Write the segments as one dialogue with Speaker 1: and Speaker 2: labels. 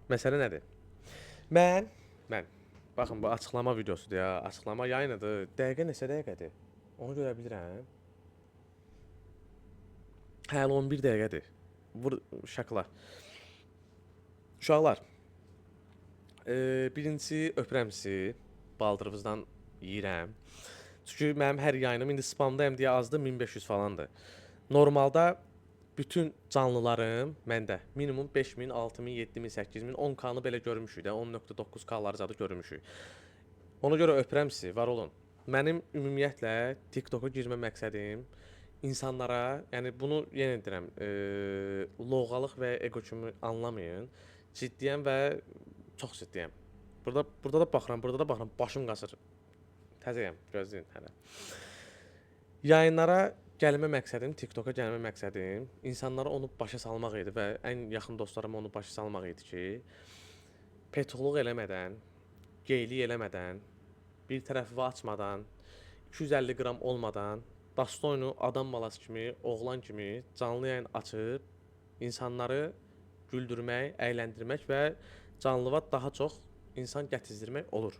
Speaker 1: Məsələ nədir? Mən baxın bu açıqlama videosudur ya. Açıqlama yayınıdır. Dəqiqə neçə dəqiqədir? Onu görə bilirəm. Hələ 11 dəqiqədir. Vur şaklar. Uşaqlar, birincisi öpürəm sizi. Baldırınızdan yeyirəm. Çünki mənim hər yayınım indi spamdayım deyə azdı 1500 falandır. Normalda bütün canlılarım məndə minimum 5000, 6000, 7000, 8000, 10K-nı belə görmüşük də, 10.9K-ları zadı görmüşük. Ona görə öpürəm sizi, var olun. Mənim ümumiyyətlə TikToka girmə məqsədim insanlara, yəni bunu yenə deyirəm, loğalıq və ego kimi anlamayın. Ciddiyəm və çox ciddiyəm. Burada da baxıram, burada da baxıram, başım qaçır. Təzəyəm, gözləyin hələ. Yayınlara gəlmə məqsədim, TikToka gəlmə məqsədim insanlara onu başa salmaq idi və ən yaxın dostlarıma onu başa salmaq idi ki, petuqluq eləmədən, geylik eləmədən, bir tərəfi açmadan, 250 qram olmadan, Dastoynu adam balası kimi, oğlan kimi canlı yayın açıb insanları güldürmək, əyləndirmək və canlıva daha çox insan gətizdirmək olur.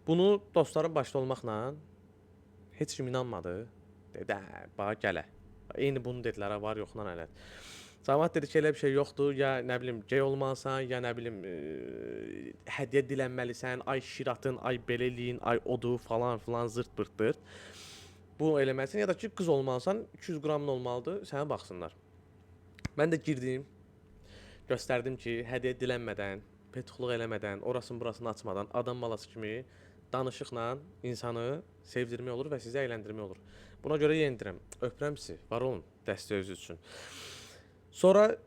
Speaker 1: Bunu dostlarım başda olmaqla heç kim inanmadı. Dedi, bax gələ. Eyni bunu dedilər, var yoxdan elə. Cəmaət dedi ki, elə bir şey yoxdur, ya nə bilim gey olmalısan, ya nə bilim hədiyyə dilənməlisən, ay şiratın, ay belə eləyin, ay odu falan filan zırt pırtdır. Bu eləməlisən ya da ki qız olmalısan, 200 qramın olmalıdır, sənə baxsınlar. Mən də girdim, göstərdim ki, hədiyyə dilənmədən, petuqluq eləmədən, orasını burasını açmadan, adam balası kimi danışıqla insanı sevdirmək olur və sizi əyləndirmək olur. Buna görə yendirəm. Öpürəm sizi. Var olun dəstəyiniz üçün. Sonra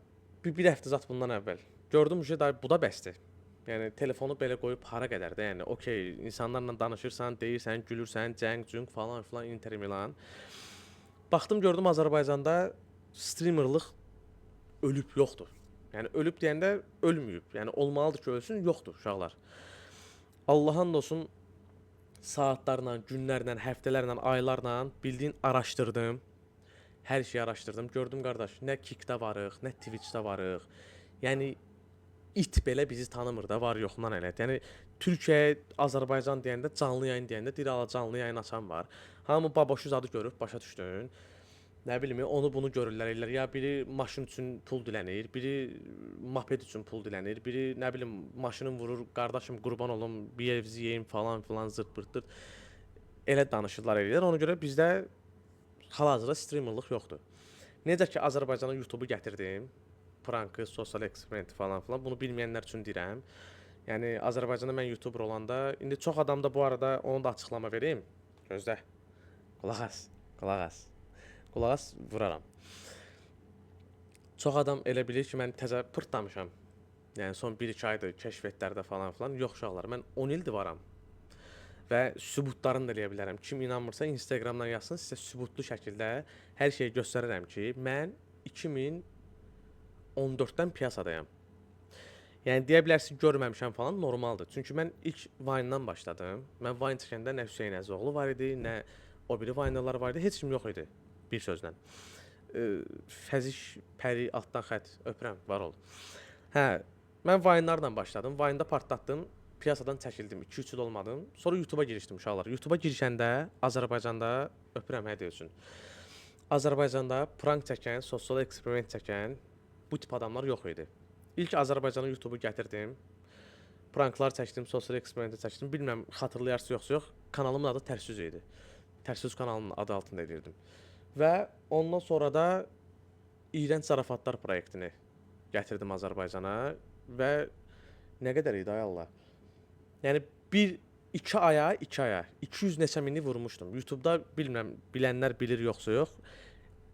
Speaker 1: bir həftə zat bundan əvvəl gördüm ki, bu da bəsdir. Yəni telefonu belə qoyub hara qədər də, yəni okey, insanlarla danışırsan, deyirsən, gülürsən, cəng falan filan Inter Milan. Baxdım gördüm Azərbaycanda streamerlıq ölüb yoxdur. Yəni ölüb deyəndə ölməyib. Yəni olmalıdır ki, ölsün, yoxdur uşaqlar. Allahın olsun saatlarla, günlərlə, həftələrlə, aylarla bildiyin araşdırdım. Hər şeyi araşdırdım. Gördüm qardaş, nə Kickdə varıq, nə Twitchdə varıq. Yəni it belə bizi tanımır da, var yoxundan elə. Yəni Türkiyə, Azərbaycan deyəndə, canlı yayın deyəndə dirala canlı yayın açan var. Hamı baboşuz adı görüb başa düşdün. Nə bilim, onu bunu görürlər, ellər. Ya biri maşın üçün pul dilənir, biri moped üçün pul dilənir, biri nə bilim maşının vurur, qardaşım qurban olum, bir ev yeyim falan filan zırt pırtdır. Elə danışırlar eləyər. Ona görə bizdə hal-hazırda streamerlıq yoxdur. Necə ki Azərbaycana YouTube-u gətirdim, prankı, sosial eksperiment falan filan. Bunu bilməyənlər üçün deyirəm. Yəni Azərbaycanda mən YouTuber olanda, indi çox adamda bu arada onu da açıqlama vereyim. Gözlə. Qulaq as, qulaq as. Qulaq as, vuraram. Çox adam elə bilir ki, mən təzə pırt danışam. Yəni son 1-2 aydır kəşfiyyətlərdə falan filan. Yox uşaqlar, mən 10 ildir varam. Və sübutlarını da eləyə bilərəm. Kim inanmırsa Instagramdan yazsın, sizə sübutlu şəkildə hər şeyi göstərərəm ki, mən 2014-dən piyasadayam. Yəni deyə bilərsiniz görməmişəm falan, normaldır. Çünki mən ilk Vine-dan başladım. Mən Vine çəkəndə nə Hüseyn Əzoğlu var idi, nə o biri Vine-lar var idi, heç kim yox idi. Bir sözlə. Fəziş, Pəri, altdan xət, öpürəm, var ol. Hə, mən Vine-larla başladım. Vine-da partlatdım, piyasadan çəkildim, 2-3 il olmadım. Sonra YouTube-a girişdim uşaqlar. YouTube-a girişəndə Azərbaycanda, öpürəm hədiyyə üçün. Azərbaycanda prank çəkən, sosial eksperiment çəkən bu tip adamlar yox idi. İlk Azərbaycana YouTube-u gətirdim. Pranklar çəkdim, sosial eksperimenti çəkdim. Bilmirəm, xatırlayarsınız yoxsa yox. Kanalımın adı Tərs Yüz idi. Tərs Yüz kanalının adı altında edirdim. Və ondan sonra da İğrənc Zarafatlar proyektini gətirdim Azərbaycana və nə qədər idi ay Allah. Yəni 2 aya 200 neçə mini vurmuşdum. YouTube-da bilmirəm, bilənlər bilir yoxsa yox.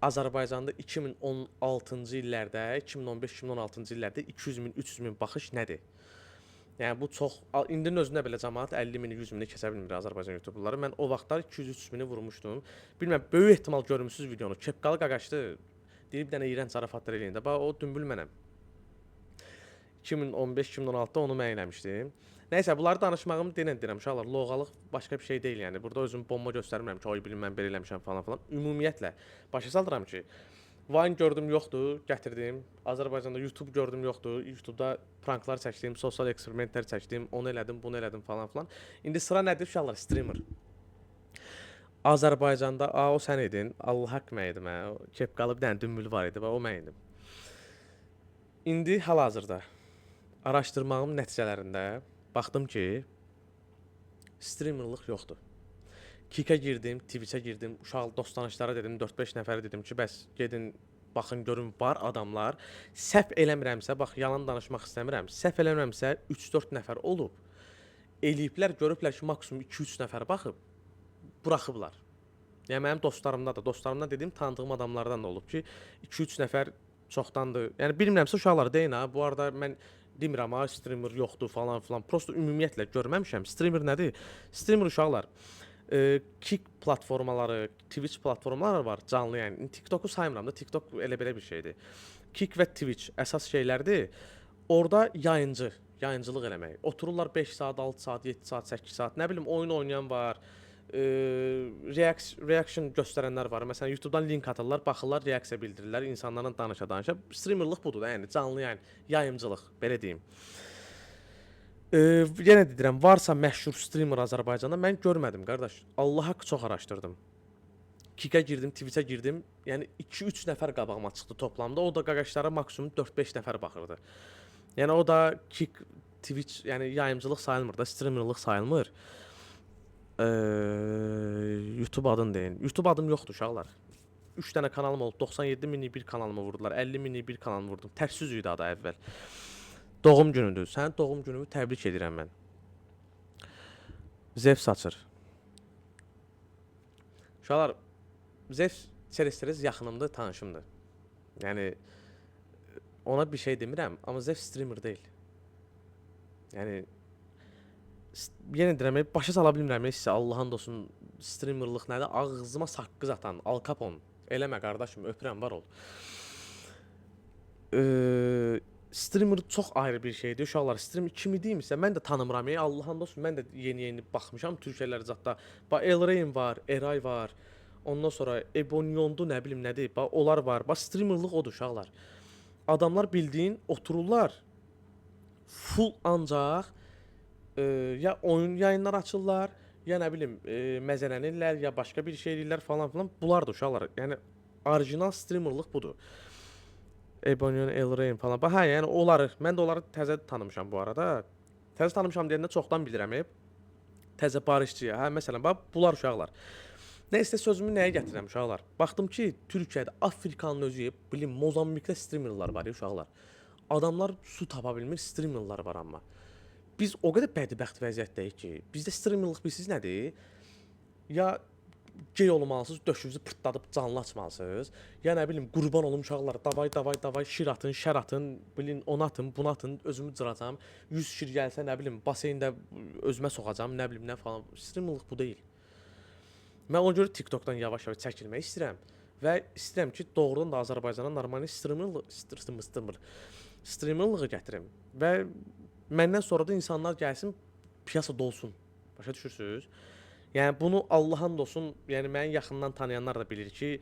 Speaker 1: Azərbaycanda 2016-cı illərdə, 2015-2016-cı illərdə 200 min, 300 min baxış nədir? Yəni bu çox, indinin özündə belə cəmaət 50 mini, 100 mini keçə bilmir Azərbaycan YouTuberları. Mən o vaxtlar 200-300 mini vurmuşdum. Bilmirəm, böyük ehtimal görmüsünüz videonu. Kepqalı qaqaşdı. Deyib dənə iyrənc zarafatlar eləyəndə. Bax, o dümbül mənəm. 2015-2016-da onu mən eləmişdim. Nəysə, bunları danışmağımı deyirəm uşaqlar. Loğalıq başqa bir şey deyil yəni. Burada özümü bomba göstərmirəm ki, oy bilin mən belə eləmişəm falan filan. Ümumiyyətlə başa saldıram ki, Vine gördüm yoxdur, gətirdim. Azərbaycanda YouTube gördüm yoxdur. YouTube'da pranklar çəkdim, sosial eksperimentlər çəkdim, onu elədim, bunu elədim falan filan. İndi sıra nədir uşaqlar? Streamer. Azərbaycanda o sən idin. Allah haqq mən idim. O kepkalı bir dənə dümbül var idi və o mən idim. İndi hal-hazırda araşdırmağım nəticələrində baxdım ki, streamerlıq yoxdur. Kikə girdim, Twitch'ə girdim, uşaq dost-tanışlara dedim, 4-5 nəfərə dedim ki, bəs gedin baxın görün var adamlar. Səhv eləmirəmsə, bax yalan danışmaq istəmirəm. Səhv eləmirəmsə 3-4 nəfər olub. Eləyiblər, görüblər ki, maksimum 2-3 nəfər baxıb, buraxıblar. Yəni mənim dostlarımdan dediyim tanıdığım adamlardan da olub ki, 2-3 nəfər çoxdandır. Yəni bilmirəmsə uşaqlar deyin ha. Bu arada mən demirəm ha, streamer yoxdur falan filan. Prosta ümumiyyətlə görməmişəm. Streamer nədir? Streamer uşaqlar Kick platformaları, Twitch platformaları var canlı yəni. TikTok'u saymıram da, TikTok elə belə bir şeydir. Kick və Twitch əsas şeylərdir. Orada yayıncılıq eləmək. Otururlar 5 saat, 6 saat, 7 saat, 8 saat, nə bilim oyun oynayan var. Reaction göstərənlər var. Məsələn, YouTube'dan link atırlar, baxırlar, reaksiya bildirirlər, insanlarla danışa. Streamerlıq budur da, yəni canlı yayımcılıq, belə deyim. Yenə deyirəm, varsa məşhur streamer Azərbaycanda mən görmədim qardaş. Allah haqqı çox araşdırdım. Kikə girdim, Twitch'ə girdim. Yəni 2-3 nəfər qabağıma çıxdı toplamda. O da qaqaşlara maksimum 4-5 nəfər baxırdı. Yəni o da Kick, Twitch, yəni yayımcılıq sayılmır da, streamerlıq sayılmır. YouTube adın deyin. YouTube adım yoxdur uşaqlar. 3 dənə kanalım olub, 97 minlik bir kanalımı vurdular, 50 minlik bir kanalımı vurdum. Tərsiz idi adı əvvəl. Doğum günüdür. Sənin doğum günümü təbrik edirəm mən. Zef saçır. Uşaqlar, Zef Çeresteres yaxınımdır, tanışımdır. Yəni ona bir şey demirəm, amma Zef streamer deyil. Yəni yenə deyirəm, başa sala bilmirəm sizə, Allahın olsun, streamerlıq nədir? Ağzıma saqqız atan Al Capone. Eləmə qardaşım, öpürəm, var ol. Streamer çox ayrı bir şeydir. Uşaqlar, streamer kimi deyimsə, mən də tanımıram. Allahın olsun, mən də yeni baxmışam Türkiyələr zətdə. Bax, Elrain var, Eray var. Ondan sonra Ebonyondu, nə bilim nədir. Bax, onlar var. Bax, streamerlıq odur uşaqlar. Adamlar bildiyin otururlar. Full ancaq ya oyun yayınlar açırlar, ya nə bilim məzələnirlər, ya başqa bir şey eləyirlər falan filan. Bunlar da uşaqlar. Yəni orijinal streamerlıq budur. Ebonyon, Elrain falan. Bax, hə, yəni onları, mən də onları təzə tanımışam bu arada. Təzə tanımışam deyəndə çoxdan bilirəm. Təzə barışçıya. Hə, məsələn, bax, bunlar uşaqlar. Nəysə sözümü nəyə gətirirəm uşaqlar? Baxdım ki, Türkiyədə Afrikanın özü, bilin, Mozambikdə streamerlar var uşaqlar. Adamlar su tapa bilmir, streamerlar var amma. Biz o qədər bədbəxt vəziyyətdəyik ki, bizdə streamerlıq bilirsiniz nədir? Ya gey olmalısınız, döşünüzü pırtladıb canlı açmalısınız. Ya nə bilim, qurban olum uşaqlar, davay, şir atın, şər atın, bilin, onu atın, bunu atın, özümü cıracam. 100 şir gəlsə, nə bilim, baseyndə özümə soxacam, nə bilim, nə falan. Streamerlıq bu deyil. Mən ona görə TikTok'dan yavaş-yavaş çəkilmək istəyirəm və istəyirəm ki, doğrudan da Azərbaycana normal streamerlığı gətirim və məndən sonra da insanlar gəlsin, piyasa dolsun. Başa düşürsünüz? Yəni bunu Allahın olsun, yəni məni yaxından tanıyanlar da bilir ki,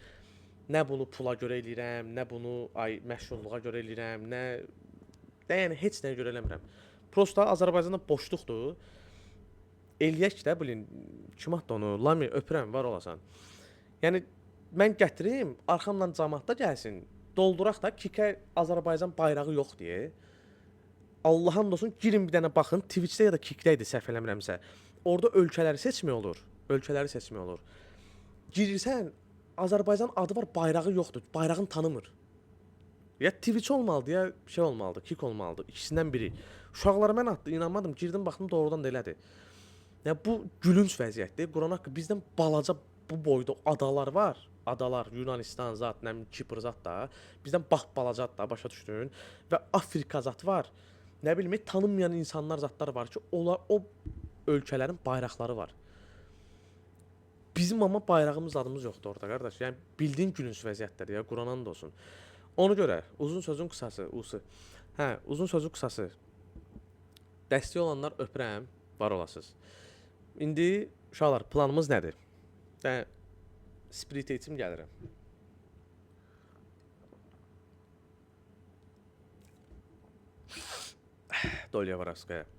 Speaker 1: nə bunu pula görə eləyirəm, nə bunu məşhurluğa görə eləyirəm, nə yəni heç nəyə görə eləmirəm. Prosta Azərbaycanda boşluqdur. Eləyək də, bilin, kim atdı onu? Lami, öpürəm, var olasan. Yəni mən gətirim, arxamdan camaat da gəlsin. Dolduraq da Kikə Azərbaycan bayrağı yox deyə. Allahın olsun, girin bir dənə baxın, Twitch'də ya da Kick'də idi səhv eləmirəmsə. Orada ölkələri seçmək olur. Ölkələri seçmək olur. Girirsən, Azərbaycan adı var, bayrağı yoxdur. Bayrağını tanımır. Ya Twitch olmalıdır, ya şey olmalıdır, Kick olmalıdır. İkisindən biri. Uşaqlara mən atdı, inanmadım. Girdim, baxdım, doğrudan da elədir. Ya bu gülünç vəziyyətdir. Quran haqqı bizdən balaca bu boyda adalar var. Adalar, Yunanistan zat, nə bilim, Kipr zat da. Bizdən balaca da, başa düşdün. Və Afrika zat var. Nə bilim, tanınmayan insanlar zatlar var ki, o ölkələrin bayraqları var. Bizim amma bayrağımız, adımız yoxdur orada, qardaş. Yəni bildiyin gülünç vəziyyətdir ya, Quran da olsun. Ona görə uzun sözün qısası, uzun sözün qısası. Dəstək olanlar öpürəm, var olasınız. İndi uşaqlar, planımız nədir? Spirit eğitim gəlirəm. Dolya Varaskaya.